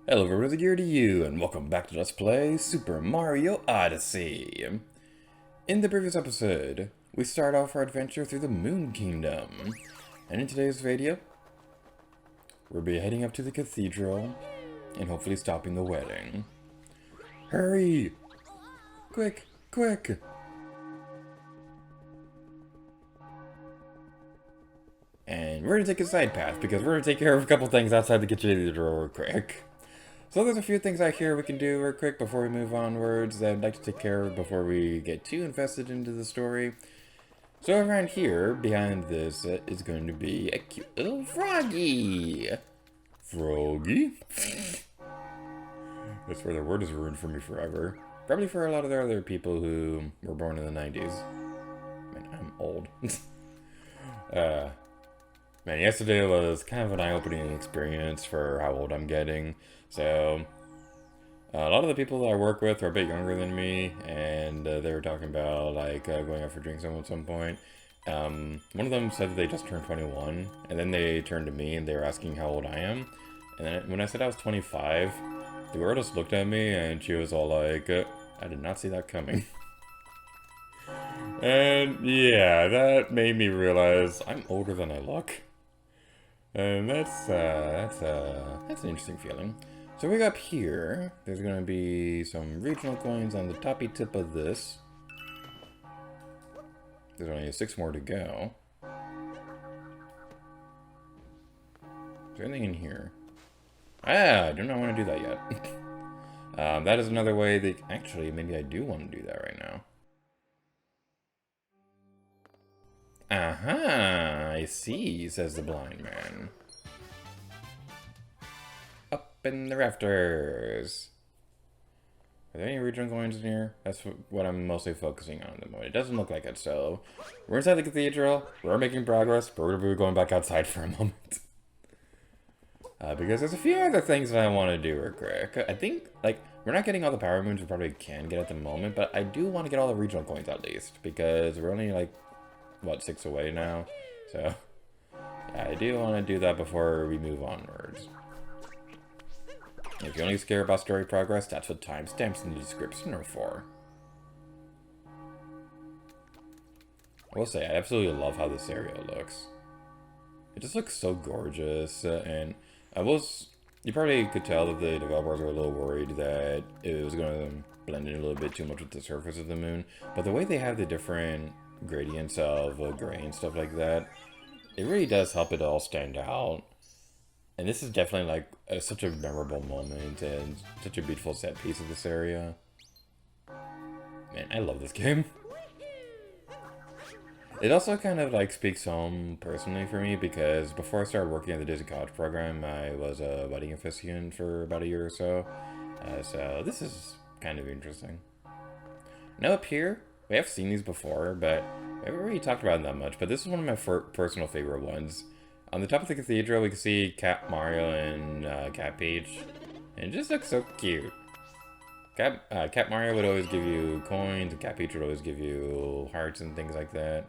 Hello everybody, here to you, and welcome back to Let's Play Super Mario Odyssey. In the previous episode, we start off our adventure through the Moon Kingdom. And in today's video, we'll be heading up to the cathedral, and hopefully stopping the wedding. Hurry! Quick, quick! And we're gonna take a side path, because we're gonna take care of a couple things outside the cathedral real quick. So there's a few things out here we can do real quick before we move onwards that I'd like to take care of before we get too invested into the story. So around here, behind this, is going to be a cute little froggy. Froggy? That's where the word is ruined for me forever. Probably for a lot of the other people who were born in the 90s. Man, I'm old. Man, yesterday was kind of an eye-opening experience for how old I'm getting. So, a lot of the people that I work with are a bit younger than me, and they were talking about, like, going out for drinks at some point. One of them said that they just turned 21, and then they turned to me and they were asking how old I am. And then when I said I was 25, the girl just looked at me and she was all like, I did not see that coming. And yeah, that made me realize I'm older than I look. And that's an interesting feeling. So we got up here, there's going to be some regional coins on the toppy tip of this. There's only 6 more to go. Is there anything in here? Ah, I do not want to do that yet. That is another way that... Actually, maybe I do want to do that right now. Aha, I see, says the blind man. In the Rafters. Are there any regional coins in here? That's what I'm mostly focusing on at the moment. It doesn't look like it, so we're inside the cathedral. We're making progress, but we're going back outside for a moment. Because there's a few other things that I want to do real quick. I think, like, we're not getting all the power moons we probably can get at the moment, but I do want to get all the regional coins at least, because we're only, like, what, 6 away now? So, yeah, I do want to do that before we move onwards. If you only care about story progress, that's what timestamps in the description are for. I will say, I absolutely love how this area looks. It just looks so gorgeous, and you probably could tell that the developers were a little worried that it was going to blend in a little bit too much with the surface of the moon, but the way they have the different gradients of gray and stuff like that, it really does help it all stand out. And this is definitely, like, such a memorable moment and such a beautiful set piece of this area. Man, I love this game. It also kind of, like, speaks home personally for me because before I started working at the Disney College program, I was a wedding officiant for about a year or so. So this is kind of interesting. Now up here, we have seen these before, but we haven't really talked about them that much. But this is one of my personal favorite ones. On the top of the cathedral, we can see Cat Mario and Cat Peach. And it just looks so cute. Cat Mario would always give you coins, and Cat Peach would always give you hearts and things like that.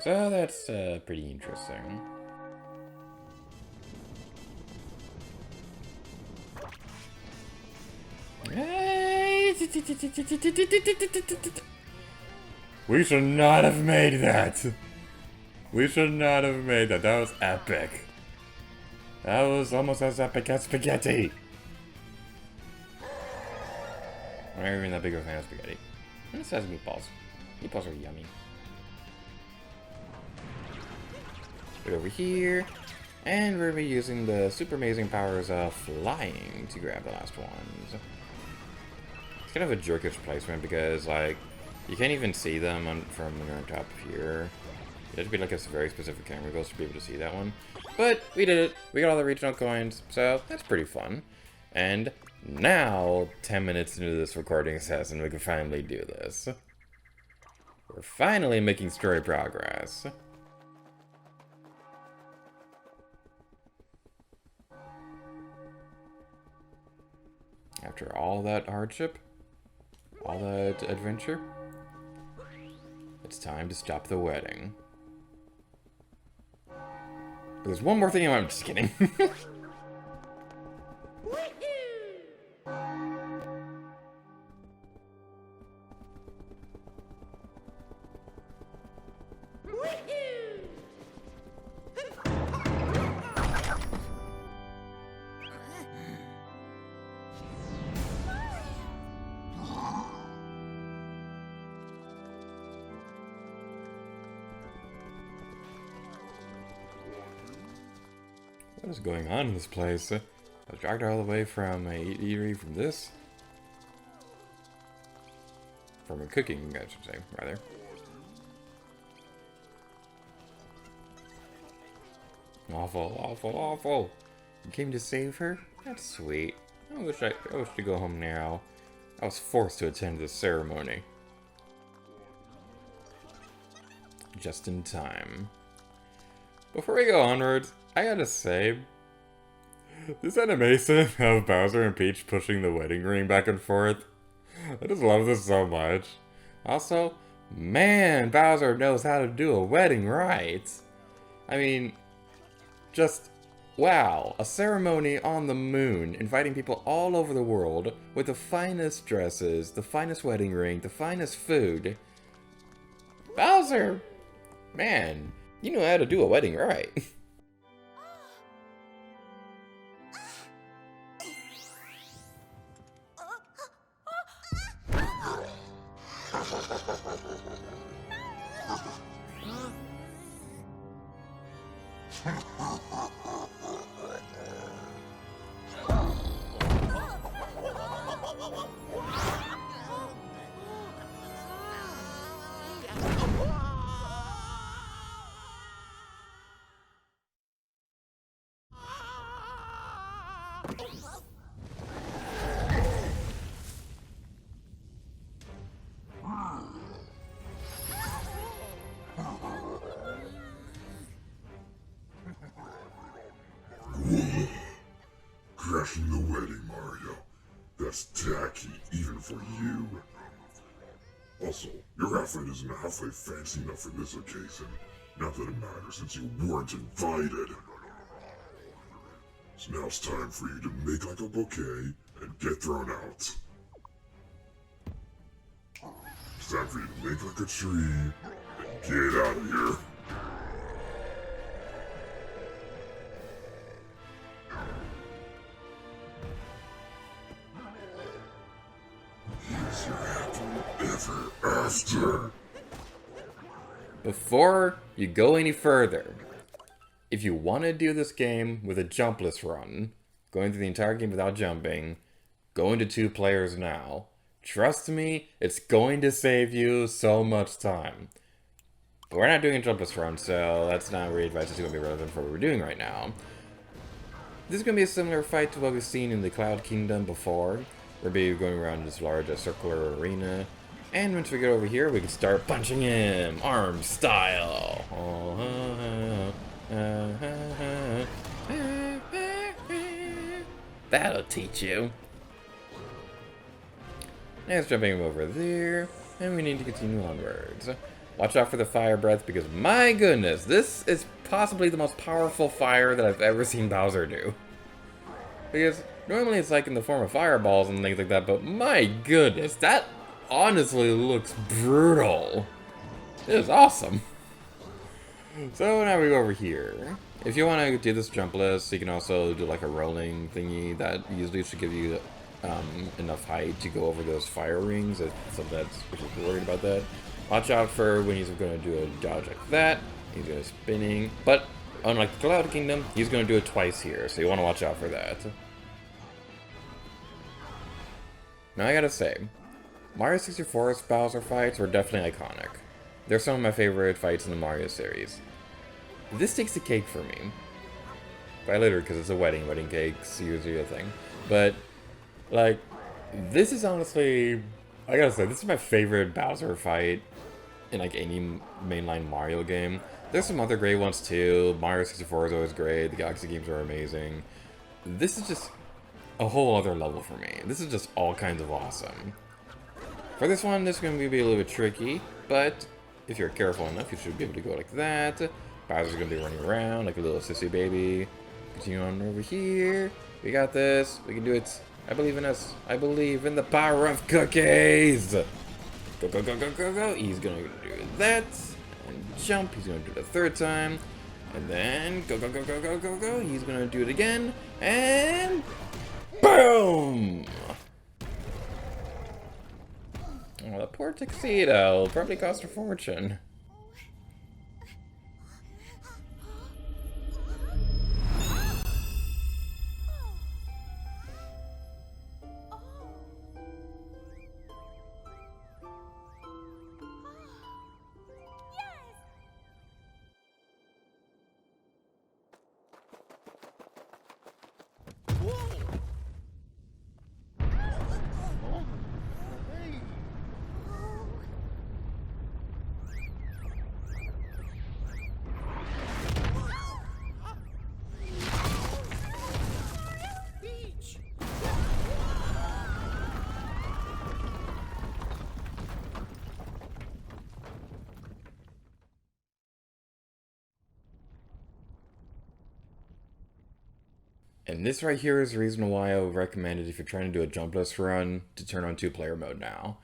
So that's pretty interesting. We should not have made that! We should not have made that. That was epic. That was almost as epic as spaghetti. I'm not even that big of a fan of spaghetti. And this has meatballs. Meatballs are yummy. Get over here. And we're going to be using the super amazing powers of flying to grab the last ones. It's kind of a jerkish placement because, like, you can't even see them from on top here. It has to be like a very specific camera angle to be able to see that one. But we did it. We got all the regional coins, so that's pretty fun. And now, 10 minutes into this recording session, we can finally do this. We're finally making story progress. After all that hardship, all that adventure, it's time to stop the wedding. There's one more thing I'm just kidding. What is going on in this place? I was dragged all the way from a eatery from this. From a cooking, I should say, rather. Awful, awful, awful. You came to save her? That's sweet. I wish to go home now. I was forced to attend this ceremony. Just in time. Before we go onwards, I gotta say, this animation of Bowser and Peach pushing the wedding ring back and forth, I just love this so much. Also, man, Bowser knows how to do a wedding right. I mean, just, wow, a ceremony on the moon, inviting people all over the world with the finest dresses, the finest wedding ring, the finest food. Bowser, man, you know how to do a wedding right. Crashing the wedding, Mario. That's tacky, even for you. Also, your outfit isn't halfway fancy enough for this occasion. Not that it matters, since you weren't invited. So now it's time for you to make like a bouquet and get thrown out. It's time for you to make like a tree and get out of here. Here's your happily ever after. Before you go any further, if you want to do this game with a jumpless run, going through the entire game without jumping, go into 2 players now. Trust me, it's going to save you so much time. But we're not doing a jumpless run, so that's not really advice that's going to be relevant for what we're doing right now. This is going to be a similar fight to what we've seen in the Cloud Kingdom before. We're going to be going around this large circular arena. And once we get over here, we can start punching him, arm style. That'll teach you. Next, jumping over there, and we need to continue onwards. Watch out for the fire breath, because my goodness, this is possibly the most powerful fire that I've ever seen Bowser do. Because normally it's like in the form of fireballs and things like that, but my goodness, that honestly looks brutal. It is awesome. So now we go over here. If you want to do this jumpless, you can also do like a rolling thingy that usually should give you enough height to go over those fire rings. So that's if you're worried about that. Watch out for when he's going to do a dodge like that. He's going to spinning, but unlike the Cloud Kingdom, he's going to do it twice here, so you want to watch out for that. Now I gotta say, Mario 64's Bowser fights were definitely iconic. They're some of my favorite fights in the Mario series. This takes the cake for me. By literally, because it's a wedding. Wedding cake's usually a thing. But, like, this is honestly, I gotta say, this is my favorite Bowser fight in, like, any mainline Mario game. There's some other great ones, too. Mario 64 is always great. The Galaxy games are amazing. This is just a whole other level for me. This is just all kinds of awesome. For this one, this is going to be a little bit tricky, but if you're careful enough, you should be able to go like that. Bowser's going to be running around like a little sissy baby. Continue on over here. We got this. We can do it. I believe in us. I believe in the power of cookies. Go, go, go, go, go, go. He's going to do that. And jump. He's going to do it a third time. And then go, go, go, go, go, go, go. He's going to do it again. And boom! Oh, the poor tuxedo. Probably cost a fortune. And this right here is the reason why I would recommend it if you're trying to do a jumpless run to turn on 2-player mode now.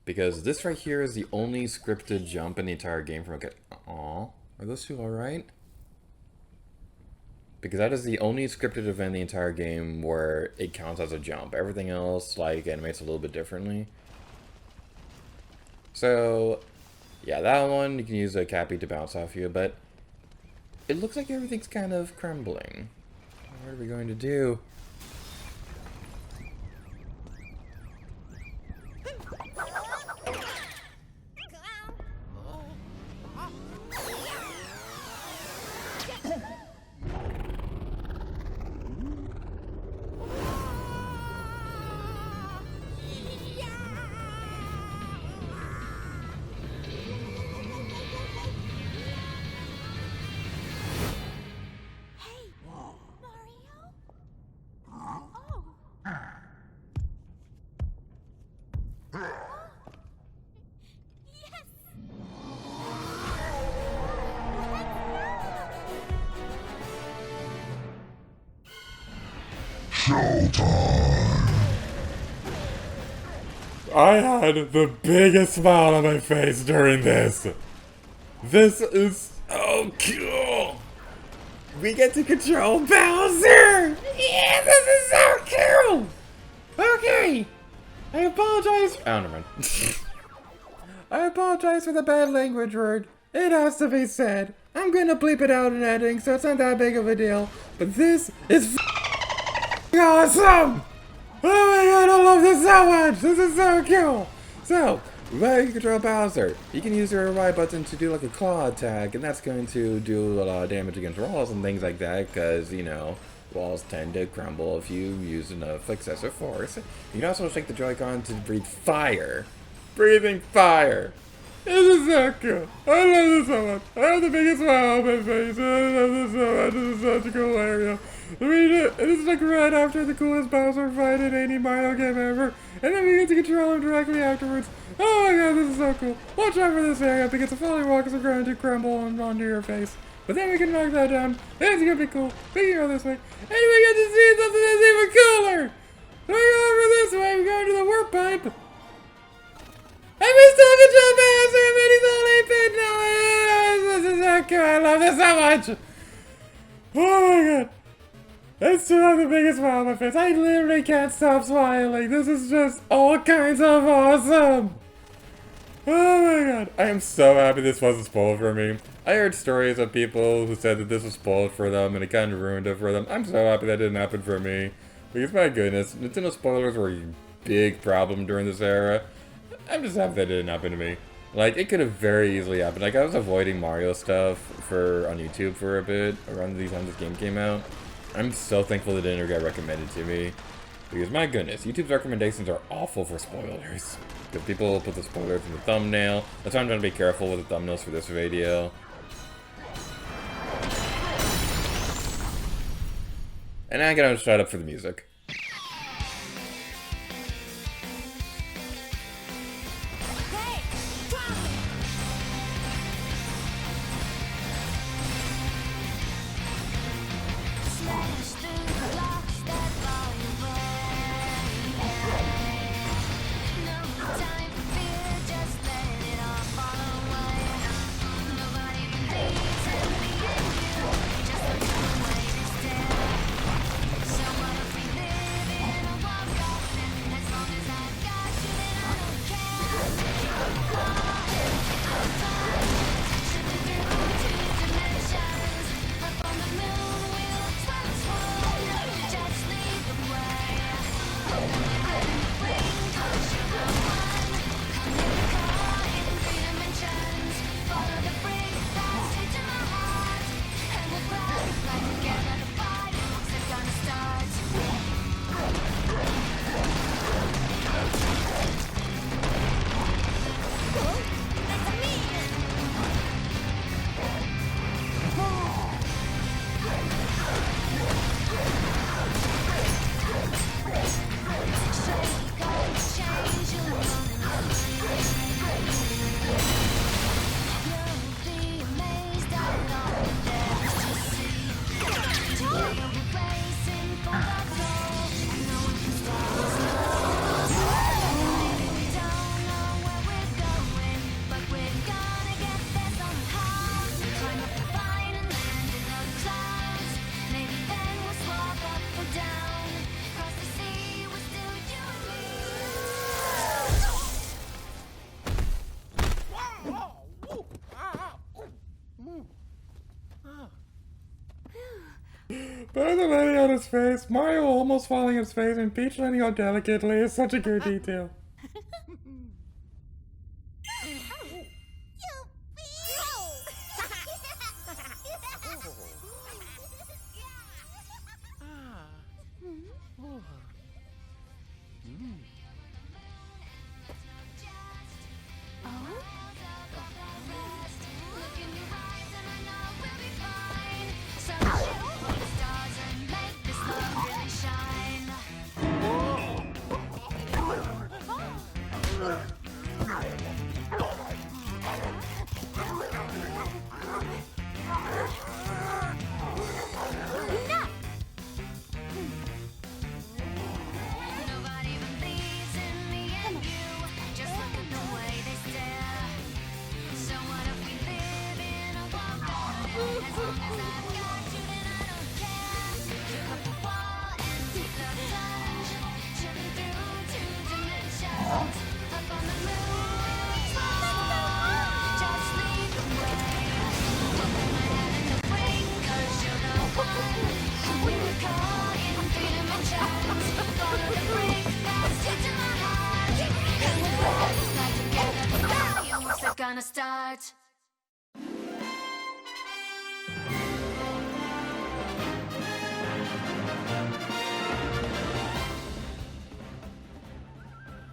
Because this right here is the only scripted jump in the entire game from a kid. Aww, are those two alright? Because that is the only scripted event in the entire game where it counts as a jump. Everything else, like, animates a little bit differently. So, yeah, that one, you can use a Cappy to bounce off you, but it looks like everything's kind of crumbling. What are we going to do? I had the biggest smile on my face during this. This is so cool. We get to control Bowser. Yeah, this is so cool. Okay. I apologize. Oh, never mind. I apologize for the bad language word. It has to be said. I'm gonna bleep it out in editing, so it's not that big of a deal. But this is awesome! Oh my god, I love this so much! This is so cool! So, when you control Bowser, you can use your Y button to do like a claw attack, and that's going to do a lot of damage against walls and things like that, because, you know, walls tend to crumble if you use enough excessive force. You can also shake the Joy-Con to breathe fire. Breathing fire! This is so cool. I love this so much. I have the biggest smile on my face. I love this so much. This is such a cool area. This is like right after the coolest Bowser fight in any Mario game ever. And then we get to control him directly afterwards. Oh my god, this is so cool. Watch out for this area because the falling walks are going to crumble onto your face. But then we can knock that down. It's gonna be cool. We can go this way. And we get to see something that's even cooler. So we go over this way. We go to the warp pipe. And we still control Bowser, but he's only 8-bit now. This is so cool. I love this so much. Oh my god. I still have the biggest smile on my face. I literally can't stop smiling. This is just all kinds of awesome. Oh my god. I am so happy this wasn't spoiled for me. I heard stories of people who said that this was spoiled for them and it kind of ruined it for them. I'm so happy that didn't happen for me. Because my goodness, Nintendo spoilers were a big problem during this era. I'm just happy that didn't happen to me. Like, it could have very easily happened. Like, I was avoiding Mario stuff on YouTube for a bit around the time this game came out. I'm so thankful that it didn't get recommended to me. Because, my goodness, YouTube's recommendations are awful for spoilers. Because people put the spoilers in the thumbnail. That's why I'm trying to be careful with the thumbnails for this video. And I gotta shut up for the music. But the landing on his face, Mario almost falling on his face, and Peach landing on delicately is such a good detail. Gonna start.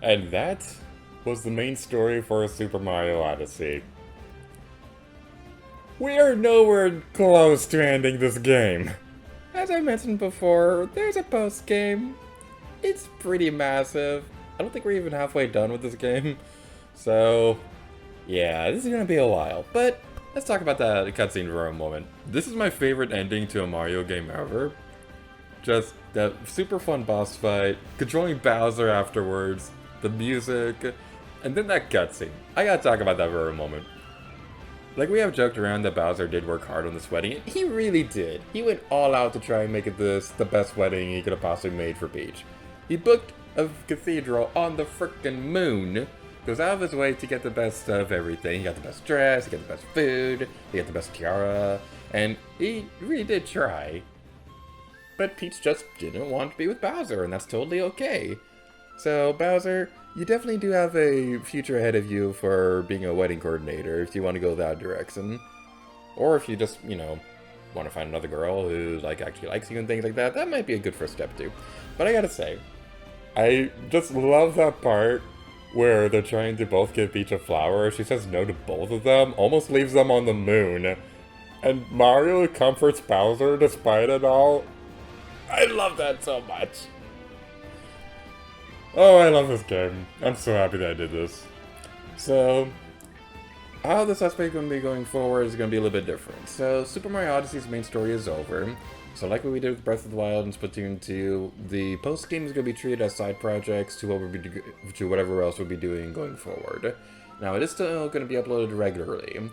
And that was the main story for Super Mario Odyssey. We are nowhere close to ending this game. As I mentioned before, there's a post-game. It's pretty massive. I don't think we're even halfway done with this game. So, yeah, this is gonna be a while. But let's talk about that cutscene for a moment. This is my favorite ending to a Mario game ever. Just that super fun boss fight, controlling Bowser afterwards, the music, and then that cutscene. I gotta talk about that for a moment. Like, we have joked around that Bowser did work hard on this wedding, and he really did. He went all out to try and make it the best wedding he could have possibly made for Peach. He booked a cathedral on the frickin' moon, goes out of his way to get the best of everything. He got the best dress, he got the best food, he got the best tiara, and he really did try. But Peach just didn't want to be with Bowser, and that's totally okay. So, Bowser, you definitely do have a future ahead of you for being a wedding coordinator if you want to go that direction. Or if you just, you know, want to find another girl who, like, actually likes you and things like that, that might be a good first step too. But I gotta say, I just love that part where they're trying to both give Peach a flower. She says no to both of them, almost leaves them on the moon. And Mario comforts Bowser despite it all. I love that so much. Oh, I love this game. I'm so happy that I did this. So, how this aspect is going to be going forward is going to be a little bit different. So, Super Mario Odyssey's main story is over. So, like what we did with Breath of the Wild and Splatoon 2, the post-game is going to be treated as side projects to whatever else we'll be doing going forward. Now, it is still going to be uploaded regularly.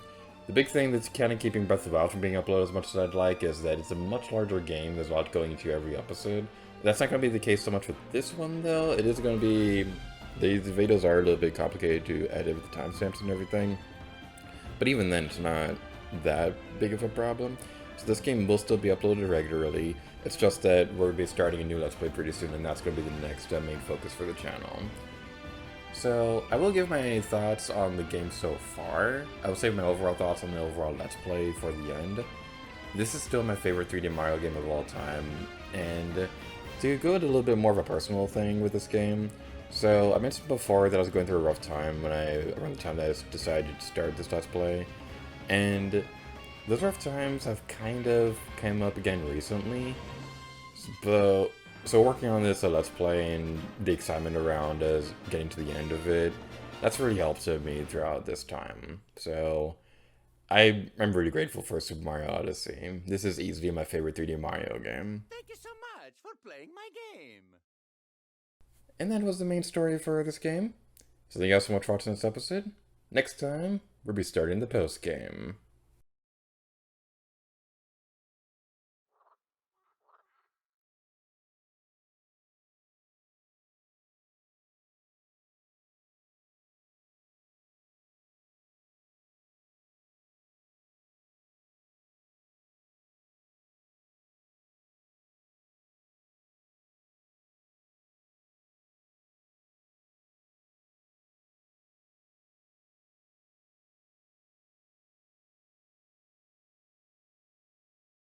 The big thing that's kind of keeping Breath of the Wild from being uploaded as much as I'd like is that it's a much larger game. There's a lot going into every episode. That's not going to be the case so much with this one, though. It is going to be... These videos are a little bit complicated to edit with the timestamps and everything. But even then, it's not that big of a problem. So this game will still be uploaded regularly. It's just that we're going to be starting a new Let's Play pretty soon, and that's going to be the next main focus for the channel. So, I will give my thoughts on the game so far. I will save my overall thoughts on the overall Let's Play for the end. This is still my favorite 3D Mario game of all time, and to go into a little bit more of a personal thing with this game, so I mentioned before that I was going through a rough time around the time that I decided to start this Let's Play, and those rough times have kind of come up again recently, but so working on this Let's Play and the excitement around us getting to the end of it, that's really helped me throughout this time. So I'm really grateful for Super Mario Odyssey. This is easily my favorite 3D Mario game. Thank you so much for playing my game. And that was the main story for this game. So thank you guys so much for watching this episode. Next time, we'll be starting the post game.